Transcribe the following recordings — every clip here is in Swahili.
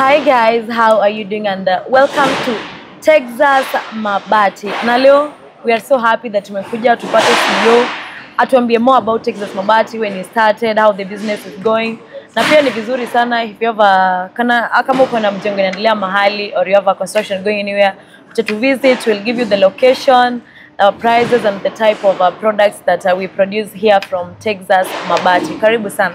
Hi guys, how are you doing? And welcome to Texas Mabati. Na leo we are so happy that tumekuja tupate CEO atuambie more about Texas Mabati, when you started, how the business is going. Na pia ni vizuri sana if you have kama uko na mjengo inaendelea mahali or you have a construction going anywhere, to visit, we'll give you the location, prices and the type of products that we produce here from Texas Mabati. Karibu sana.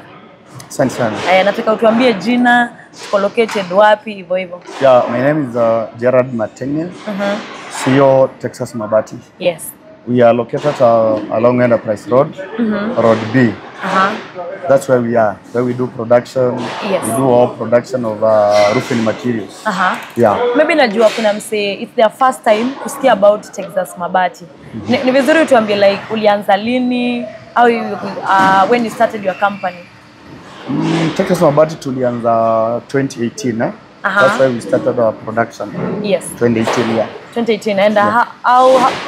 Asante sana. Nataka utuambie jina, tuko located wapi, hivyo hivyo. Yeah, my name is Gerard Matenge, CEO Texas Mabati. Yes. We are located along Enterprise Road, Road B. That's where we are, where we do production. Yes. We do all production of roofing materials. Yeah. Maybe najua kuna mse, it's their first time kusikia about Texas Mabati. Ni vizuri utuambie like ulianza lini, when you started your company. Texas Mabati tulianza 2018, eh? That's why we started our production. Yes. 2018, yeah. 2018. And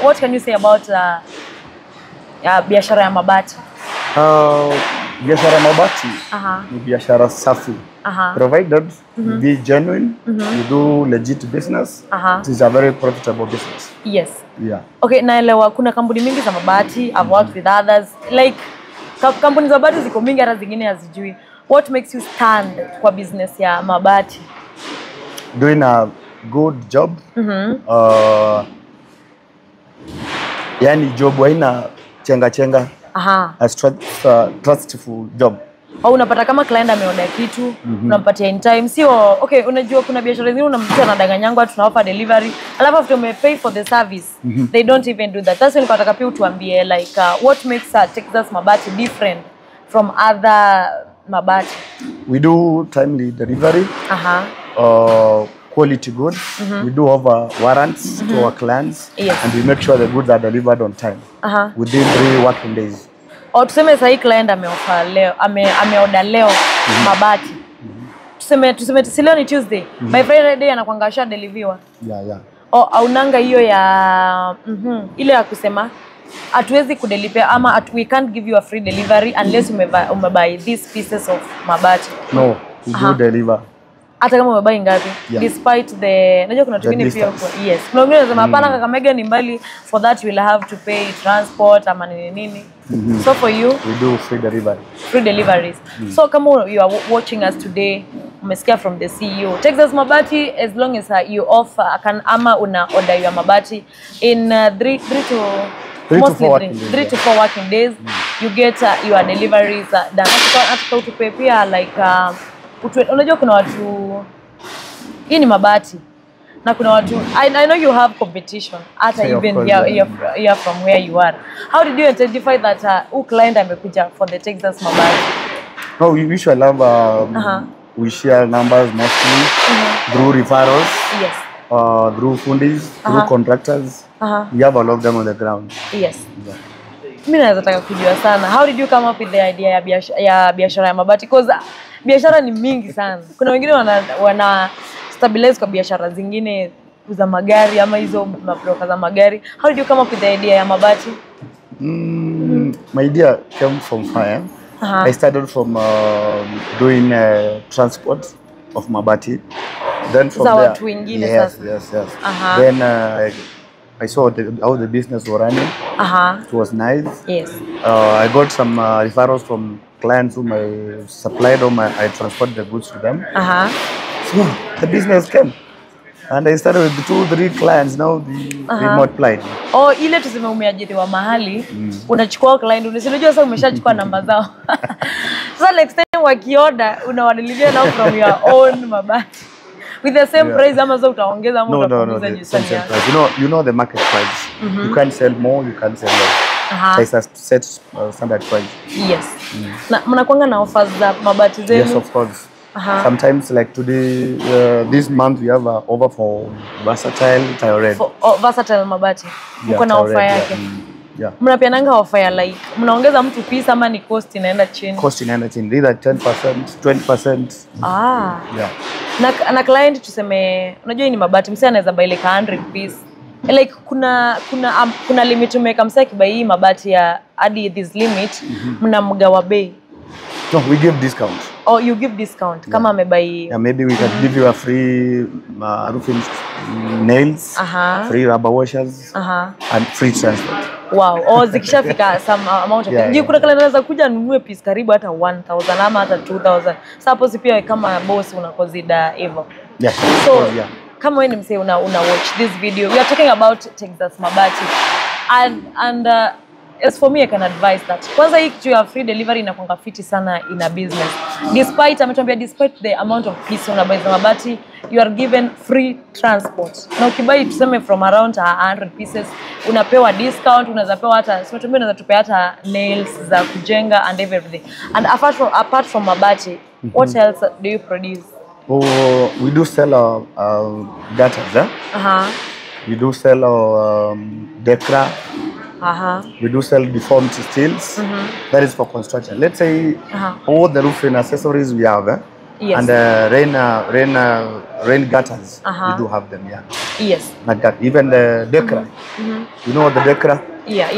what can you say about biashara ya mabati? Biashara mabati ni biashara safi. Provided you be genuine, you do legit business, it is a very profitable business. Yes. Yeah. Okay, naelewa kuna kampuni mingi za mabati, I've worked with others. Like kampuni za mabati ziko mingi hata zingine hazijui. What makes you stand kwa business ya mabati? Doing a good job. Yani job haina chenga. A trustful job. Au unapata kama client ameorder kitu, unampatia in time. Sio okay, unajua kuna biashara zingine unamtia anadanganyangwa tuna offer delivery. Alafu after you pay for the service, they don't even do that. That's why nataka pia utuambie like what makes Texas Mabati different from other mabati. We do timely delivery. Quality goods. We do offer warrants to our clients. Yes. And we make sure the goods are delivered on time. Within 3 working days. Au tuseme sasa hii client ameoffer leo, ameorder leo mabati. Tuseme si leo ni Tuesday. By Friday anakuanga sha deliverwa. Yeah. Au nanga hiyo ya ile ya kusema hatuwezi kudeliver ama we can't give you a free delivery unless umebuy these pieces of mabati. No, we do deliver. Hata kama umebuy ngapi? Yeah. Despite the najua kuna wengine pia yes. Kuna wengine wanasema hapana Kakamega ni mbali, for that we'll have to pay transport ama nini. So for you we do free delivery. Free deliveries. So kama you are watching us today, umesikia from the CEO Texas Mabati, as long as you offer ama una order your mabati in 3 to 4 working days, you get your deliveries done. Hata utupe pia like unajua kuna watu hii ni mabati na kuna watu I know you have competition hata even here from where you are. How did you identify that client amekuja for the Texas Mabati? No, we usually have we share numbers mostly through referrals. Yes. Through fundis, through contractors. We have a lot of them on the ground. Yes. Yeah. Mimi naweza taka kujua sana. How did you come up with the idea ya biashara ya mabati? Because biashara ni mingi sana. Kuna wengine wana stabilize kwa biashara zingine za magari ama hizo mabroka za magari. How did you come up with the idea ya mabati? My idea came from fire. I started from doing transport of mabati. Then from there, yes. Then I saw how the business was running. It was nice. Yes. I got some referrals from clients whom I supplied them. I transferred the goods to them. So the business came. And I started with 2-3 clients. Now they multiplied. Oh, ile tuseme umeajiriwa mahali, unachukua client, unajua sasa umeshachukua namba zao. So next time wakioda, unawadeliver now from your own mabati. With the same price ama sasa utaongeza ama utapunguza same price. You know the market price. You can't sell more, you can't sell less. It's a set standard price. Yes. Na mnakuanga na offers za mabati zenu? Yes, of course. Sometimes like today, this month we have an offer for versatile tile red. Versatile mabati. Mko na offer yake. Yeah. Mnapeananga offer ya like mnaongeza mtu piece ama ni cost inaenda chini? Cost inaenda chini. Either 10%, 20%. Yeah. Na client tuseme unajua ni mabati msee anaweza buy like 100 piece. Like kuna limit umeka msee kibai hii mabati ya hadi this limit mnamgawa bei. No, we give discount. Or you give discount kama amebuy. Yeah, maybe we can give you a free roofing nails, free rubber washers, and free transport. Wow. Or zikishafika some amount of yeah. Kuna kala naweza kuja nunue piece karibu hata 1000 ama hata 2000. Suppose pia kama boss unakozida hivyo. Yeah. So kama wewe ni msee una watch this video, we are talking about Texas Mabati. And as for me, I can advise that kwanza hii kitu ya free delivery inakuanga fiti sana in a business. Despite the amount of piece unabuy za mabati, you are given free transport. Na ukibuy tuseme from around 100 pieces, unapewa discount, unaweza pewa hata unaweza tupea hata nails za kujenga and everything. And apart from mabati, what else do you produce? Oh, we do sell gutters, we do sell Dekra. We do sell deformed steels. That is for construction. Let's say all the roofing accessories we have, yes. And rain gutters, we do have them, yeah. Yes. Like that. Even the Dekra. You know the Dekra? Yeah.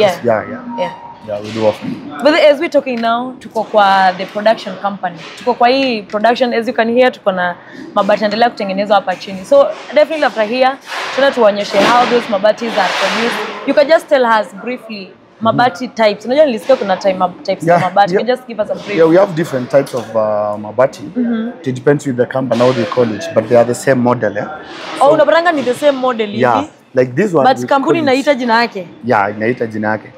Yeah, we do offer. But as we're talking now, tuko kwa the production company. Tuko kwa hii production, as you can hear, tuko na mabati endelea kutengenezwa hapa chini. So definitely after here, tuna tuonyeshe how those mabatis are produced. You can just tell us briefly mabati types. Unajua nilisikia kuna types of mabati. You can just give us a brief. Yeah, we have different types of mabati. It depends with the company how they call it, but they are the same model, yeah. So, unabaranga ni the same model hivi. Yeah, like this one. But kampuni inaita jina yake. Yeah, inaita jina yake.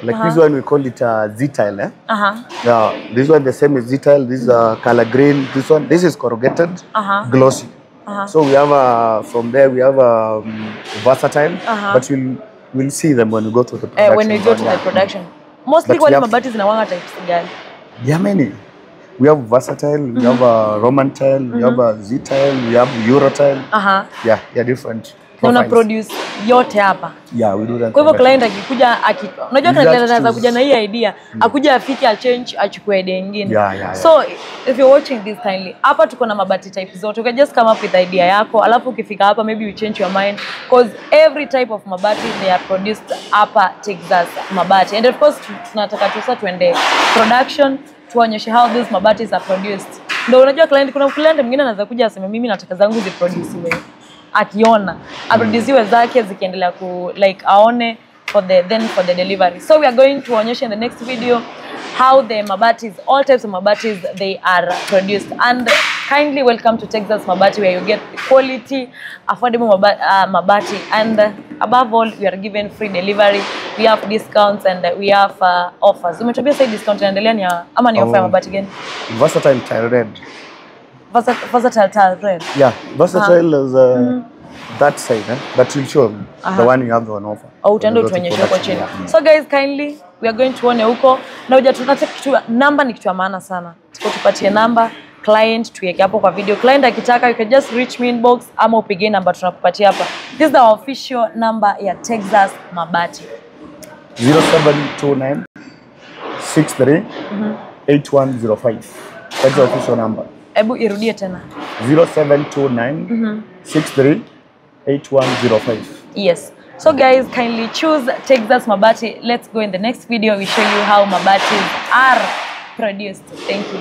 Like this one we call it Z-tile, Yeah, this one the same as Z-tile. This is color green. This is corrugated, glossy. So we have from there we have versatile, but we'll see them when we go to the production. When we go to the production. Mostly kwa mabati zinawanga types gani? Yeah, many. We have versatile, we have Roman tile, we have Z-tile, we have Euro tile. Yeah, different. Una produce yote hapa. Yeah, we do that. Kwa hivyo client akikuja unajua client anaweza kuja na hii idea, akuja afike a change achukue idea nyingine. Yeah. So if you're watching this kindly, hapa tuko na mabati type zote. You can just come up with idea yako, alafu ukifika hapa maybe you change your mind because every type of mabati they are produced hapa Texas Mabati. And of course tunataka sasa tuende production, tuonyeshe how these mabatis are produced. Ndio unajua kuna client mwingine anaweza kuja aseme mimi nataka zangu ziproduce akiona aproduciwe zake zikiendelea ku like aone for the delivery. So we are going to onyesha in the next video how the mabatis, all types of mabatis they are produced. And kindly welcome to Texas Mabati, where you get quality, affordable mabati, and above all we are given free delivery, we have discounts and we have offers. Umetubia say discount inaendelea ni ama ni offer ya mabati gani? Versatile tile red. Versatile tile red. Yeah, versatile is that side, but you'll show the one you have on offer. Utaenda tuonyeshe huko chini. So guys, kindly we are going to one huko. Na uja tunataka kitu namba ni kitu ya maana sana. Tupatie namba client tuweke hapo kwa video. Client akitaka you can just reach me inbox ama upige namba tunakupatia hapa. This is the official number ya Texas Mabati. 0729 63 8105. That's the official number. Ebu irudie tena. 0729 63 8105. Yes. So guys, kindly choose Texas Mabati. Let's go in the next video. We show you how mabatis are produced. Thank you.